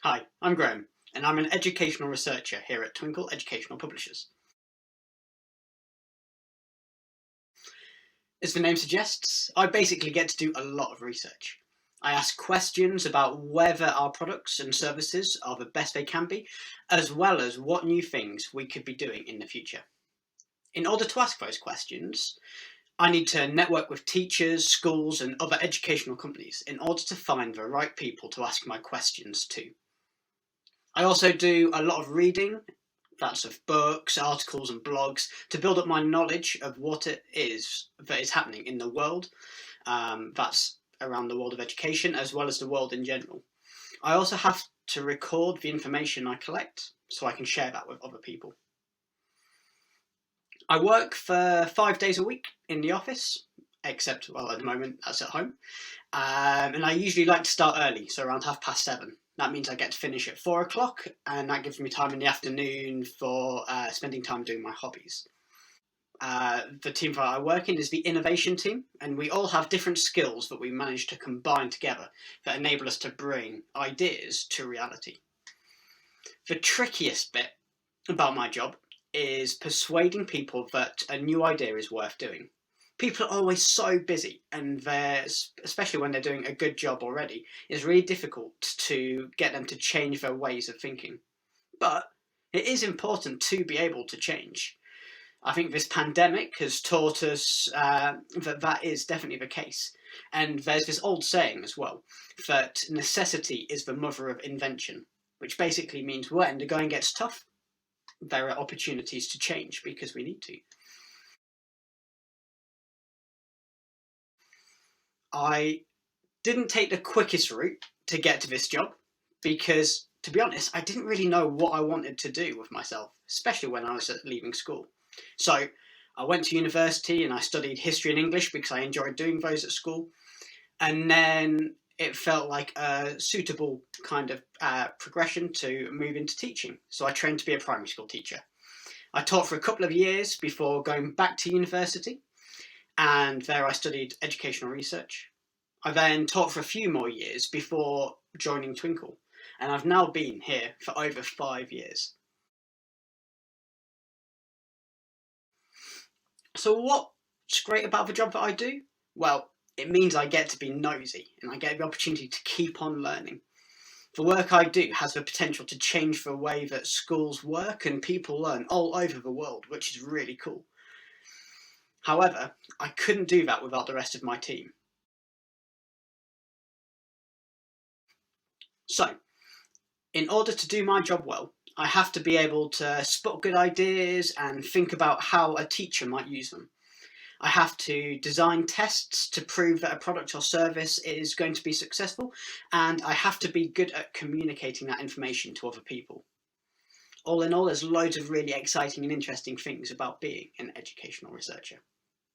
Hi, I'm Graeme, and I'm an educational researcher here at Twinkl Educational Publishers. As the name suggests, I basically get to do a lot of research. I ask questions about whether our products and services are the best they can be, as well as what new things we could be doing in the future. In order to ask those questions, I need to network with teachers, schools, and other educational companies in order to find the right people to ask my questions to. I also do a lot of reading, that's of books, articles, and blogs, to build up my knowledge of what it is that is happening in the world. That's around the world of education as well as the world in general. I also have to record the information I collect so I can share that with other people. I work for 5 days a week in the office, except, well, at the moment that's at home. And I usually like to start early, so around 7:30. That means I get to finish at 4 o'clock, and that gives me time in the afternoon for spending time doing my hobbies. The team that I work in is the innovation team, and we all have different skills that we manage to combine together that enable us to bring ideas to reality. The trickiest bit about my job is persuading people that a new idea is worth doing. People are always so busy, and especially when they're doing a good job already, it's really difficult to get them to change their ways of thinking. But it is important to be able to change. I think this pandemic has taught us that is definitely the case. And there's this old saying as well that necessity is the mother of invention, which basically means when the going gets tough, there are opportunities to change because we need to. I didn't take the quickest route to get to this job because, to be honest, I didn't really know what I wanted to do with myself, especially when I was leaving school. So I went to university and I studied history and English because I enjoyed doing those at school. And then it felt like a suitable kind of progression to move into teaching. So I trained to be a primary school teacher. I taught for a couple of years before going back to university, and there I studied educational research. I then taught for a few more years before joining Twinkl, and I've now been here for over 5 years. So, what's great about the job that I do? Well, it means I get to be nosy and I get the opportunity to keep on learning. The work I do has the potential to change the way that schools work and people learn all over the world, which is really cool. However, I couldn't do that without the rest of my team. So, in order to do my job well, I have to be able to spot good ideas and think about how a teacher might use them. I have to design tests to prove that a product or service is going to be successful, and I have to be good at communicating that information to other people. All in all, there's loads of really exciting and interesting things about being an educational researcher.